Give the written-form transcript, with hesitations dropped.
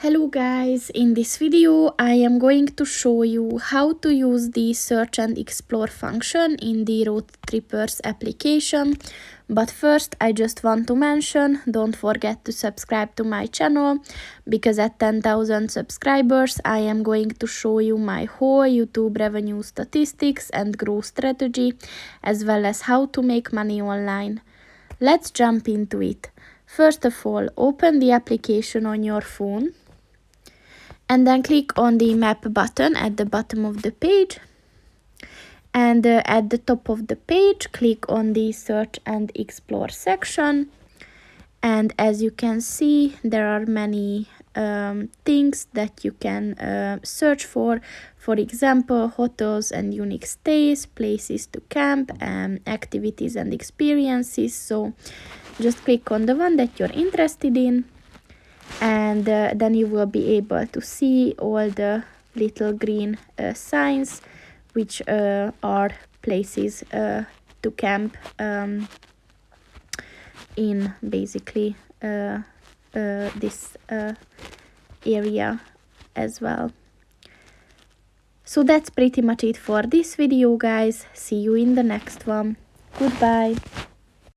Hello guys, in this video I am going to show you how to use the search and explore function in the Roadtrippers application. But first I just want to mention, don't forget to subscribe to my channel, because at 10,000 subscribers I am going to show you my whole YouTube revenue statistics and growth strategy, as well as how to make money online. Let's jump into it. First of all, open the application on your phone. And then click on the map button at the bottom of the page. And at the top of the page, click on the search and explore section. And as you can see, there are many things that you can search for. For example, hotels and unique stays, places to camp, activities and experiences. So just click on the one that you're interested in. And then you will be able to see all the little green signs, which are places to camp in basically this area as well. So that's pretty much it for this video, guys. See you in the next one. Goodbye.